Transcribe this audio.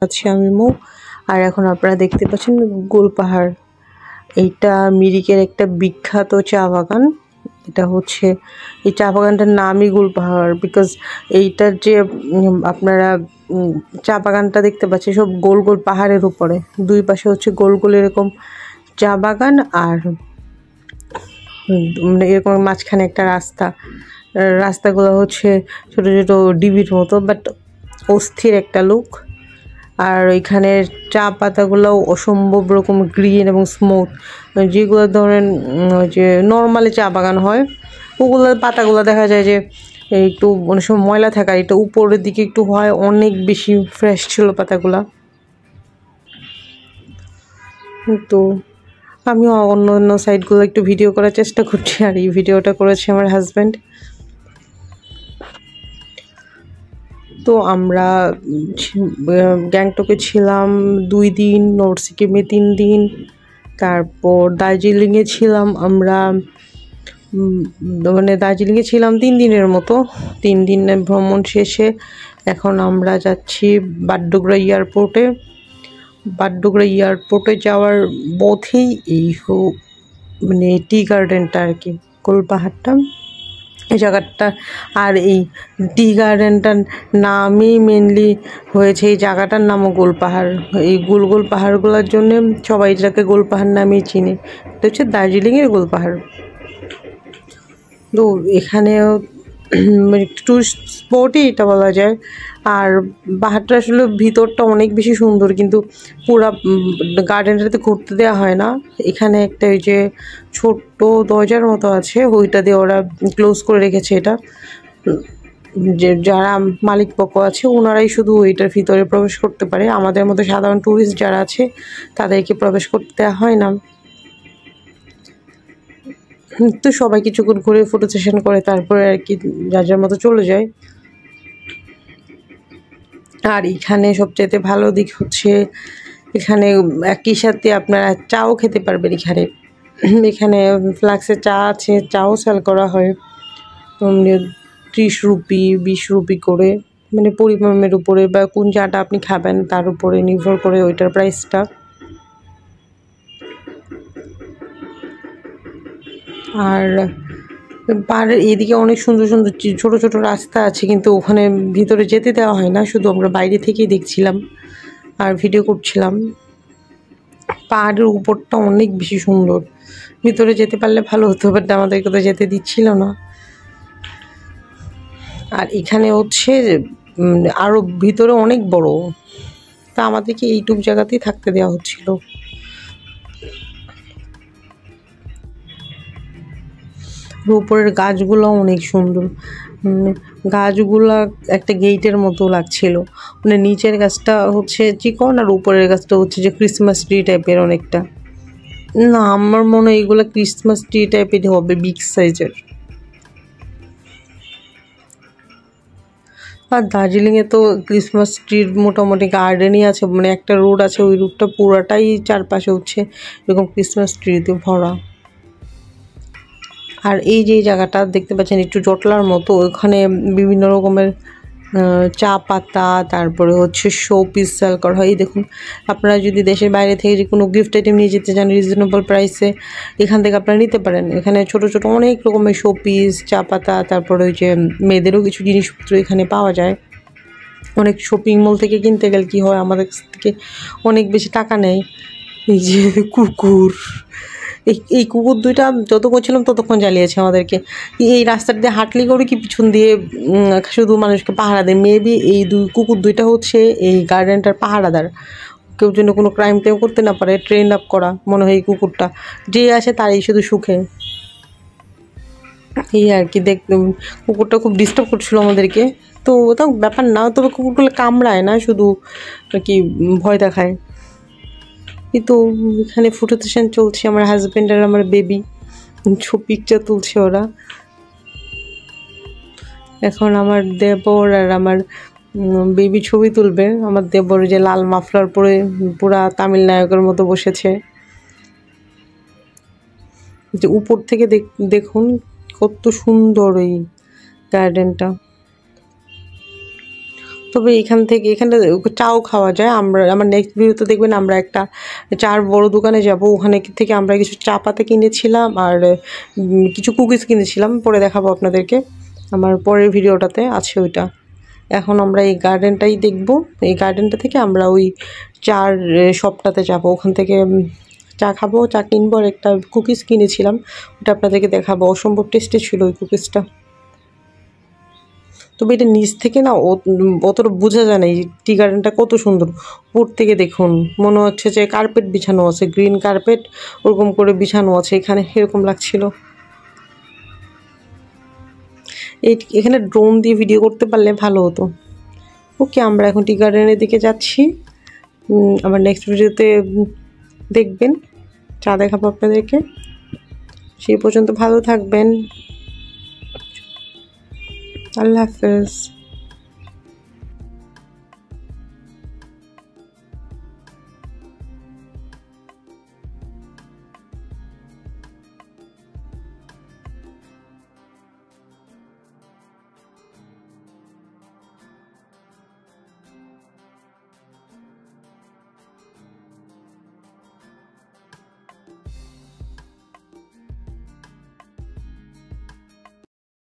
আছি আমি মৌ। আর এখন আপনারা দেখতে পাচ্ছেন গোল পাহাড়। এইটা মিরিকের একটা বিখ্যাত চা বাগান। এটা হচ্ছে এই চা বাগানটার নামই গোল পাহাড়, বিকজ এইটার যে আপনারা চা বাগানটা দেখতে পাচ্ছেন সব গোল গোল পাহাড়ের উপরে, দুই পাশে হচ্ছে গোল গোল এরকম চা বাগান, আর মানে এরকম মাঝখানে একটা রাস্তাগুলো হচ্ছে ছোট ছোট ডিবির মতো, বাট অস্থির একটা লুক। আর ওইখানে চা পাতাগুলো অসম্ভব রকম গ্রিন এবং স্মুথ, যেগুলো ধরেন যে নর্মালি চা বাগান হয় ওগুলোর পাতাগুলো দেখা যায় যে একটু অনেক সময় ময়লা থাকা, এটা উপরের দিকে একটু হয়, অনেক বেশি ফ্রেশ ছিল পাতাগুলা। তো আমিও অন্য অন্য সাইডগুলো একটু ভিডিও করার চেষ্টা করছি, আর এই ভিডিওটা করেছে আমার হাজব্যান্ড। তো আমরা গ্যাংটকে ছিলাম 2 দিন, নর্থ সিকিমে 3 দিন, তারপর দার্জিলিংয়ে ছিলাম আমরা, মানে দার্জিলিংয়ে ছিলাম 3 দিনের মতো। 3 দিনের ভ্রমণ শেষে এখন আমরা যাচ্ছি বাগডোগরা এয়ারপোর্টে। বাগডোগরা এয়ারপোর্টে যাওয়ার পথেই এই মানে টি গার্ডেনটা আর কি, গোল পাহাড়টা, এই জায়গাটা। আর এই টি গার্ডেনটার নামই মেনলি হয়েছে, এই জায়গাটার নামও গোল পাহাড়। এই গোল গোল পাহাড়গুলোর জন্য সবাই এটাকে গোল পাহাড় নামেই চিনে। এটা হচ্ছে দার্জিলিংয়ের গোল পাহাড়। তো এখানেও টুরিস্ট স্পটই এটা বলা যায়। আর পাহাড়টা আসলে ভিতরটা অনেক বেশি সুন্দর, কিন্তু পুরা গার্ডেনটাতে ঘুরতে দেওয়া হয় না। এখানে একটা ওই যে ছোট্ট দরজার মতো আছে, ওইটা দিয়ে ওরা ক্লোজ করে রেখেছে। এটা যে যারা মালিক পক্ষ আছে ওনারাই শুধু ওইটার ভিতরে প্রবেশ করতে পারে, আমাদের মতো সাধারণ টুরিস্ট যারা আছে তাদেরকে প্রবেশ করতে দেওয়া হয় না। তো সবাই কিছুক্ষণ ঘুরে ফটো সেশন করে তারপরে আর কি যার যার মতো চলে যায়। আর এখানে সবচাইতে ভালো দিক হচ্ছে এখানে একই সাথে আপনারা চাও খেতে পারবেন। এখানে ফ্লাক্সে চা আছে, চাও সেল করা হয় 30 রুপি 20 রুপি করে, মানে পরিমাণের উপরে বা কোন চাটা আপনি খাবেন তার উপরে নির্ভর করে ওইটার প্রাইসটা। আর পাহাড়ের এদিকে অনেক সুন্দর সুন্দর ছোট ছোট রাস্তা আছে, কিন্তু ওখানে ভিতরে যেতে দেওয়া হয় না, শুধু আমরা বাইরে থেকেই দেখছিলাম আর ভিডিও করছিলাম। পাহাড়ের উপরটা অনেক বেশি সুন্দর, ভিতরে যেতে পারলে ভালো হতো, বাট আমাদেরকে তো যেতে দিচ্ছিল না। আর এখানে হচ্ছে আরও ভিতরে অনেক বড়, তা আমাদেরকে এইটুক জায়গাতেই থাকতে দেওয়া হচ্ছিল। উপরের গাছগুলো অনেক সুন্দর, গাছগুলা একটা গেটের মতো লাগছিল। মানে নিচের গাছটা হচ্ছে চিকন আর উপরের গাছটা হচ্ছে যে ক্রিসমাস ট্রি টাইপের অনেকটা। না, আমার মনে হয় এগুলো ক্রিসমাস ট্রি টাইপের হবে, বিগ সাইজের। আর দার্জিলিংয়ে তো ক্রিসমাস ট্রির মোটামুটি গার্ডেনই আছে, মানে একটা রোড আছে, ওই রোডটা পুরাটাই চারপাশে হচ্ছে এরকম ক্রিসমাস ট্রিতে ভরা। আর এই যে জায়গাটা দেখতে পাচ্ছেন একটু জটলার মতো, ওখানে বিভিন্ন রকমের চা পাতা, তারপরে হচ্ছে শো পিস সেল করা হয়। এই দেখুন, আপনারা যদি দেশের বাইরে থেকে যে কোনো গিফট আইটেম নিয়ে যেতে চান রিজনেবল প্রাইসে, এখান থেকে আপনারা নিতে পারেন। এখানে ছোট ছোট অনেক রকমের শো পিস, চা পাতা, তারপরে ওই যে মেয়েদেরও কিছু জিনিসপত্র এখানে পাওয়া যায়। অনেক শপিং মল থেকে কিনতে গেলে কী হয়, আমাদের কাছ থেকে অনেক বেশি টাকা নেয়। এই যে কুকুর, এই কুকুর দুইটা যতক্ষণ ছিলাম ততক্ষণ জ্বালিয়েছে আমাদেরকে। এই রাস্তার দিয়ে হাঁটলি করে কি পিছন দিয়ে শুধু মানুষকে পাহারা দেয়। মেবি এই কুকুর দুইটা হচ্ছে এই গার্ডেনটার পাহারাদার, কেউ যেন কোনো ক্রাইম টাইম করতে না পারে, ট্রেন আপ করা মনে হয় এই কুকুরটা। যে আসে তারই শুধু সুখে, এই আর কি। কুকুরটা খুব ডিস্টার্ব করছিল আমাদেরকে। তো ওটাও ব্যাপার না, তবে কুকুরগুলো কামড়ায় না, শুধু আর কি ভয় দেখায়। কিন্তু এখানে ফটো সেশন চলছে, আমার হাজব্যান্ড আর আমার বেবি পিকচার তুলছে ওরা। এখন আমার দেবর আর আমার বেবি ছবি তুলবে। আমার দেবর যে লাল মাফলার পরে পুরা তামিল নায়কের মতো বসেছে। যে উপর থেকে দেখুন কত সুন্দর এই গার্ডেনটা। তবে এখানে চাও খাওয়া যায়। আমার নেক্সট ভিডিওতে দেখবেন আমরা একটা চার বড় দোকানে যাব, ওখানে থেকে আমরা কিছু চা পাতা কিনেছিলাম আর কিছু কুকিজ কিনেছিলাম, পরে দেখাবো আপনাদেরকে, আমার পরের ভিডিওটাতে আছে ওইটা। এখন আমরা এই গার্ডেনটাই দেখব, এই গার্ডেনটা থেকে আমরা ওই চার শপটাতে যাব, ওখান থেকে চা খাবো, চা কিনবো আর একটা কুকিজ কিনেছিলাম, ওটা আপনাদেরকে দেখাবো। অসম্ভব টেস্টি ছিল ওই কুকিজটা। তবে এটা নিচ থেকে না অতটা বোঝা যায় না এই টি গার্ডেনটা কত সুন্দর। উপর থেকে দেখুন মনে হচ্ছে যে কার্পেট বিছানো আছে, গ্রিন কার্পেট ওরকম করে বিছানো আছে এখানে, এরকম লাগছিল। এখানে ড্রোন দিয়ে ভিডিও করতে পারলে ভালো হতো। ওকে, আমরা এখন টি গার্ডেনের দিকে যাচ্ছি। আবার নেক্সট ভিডিওতে দেখবেন, চা দেখাবো আপনাদেরকে। সেই পর্যন্ত ভালো থাকবেন, আল্লাহ হাফেজ।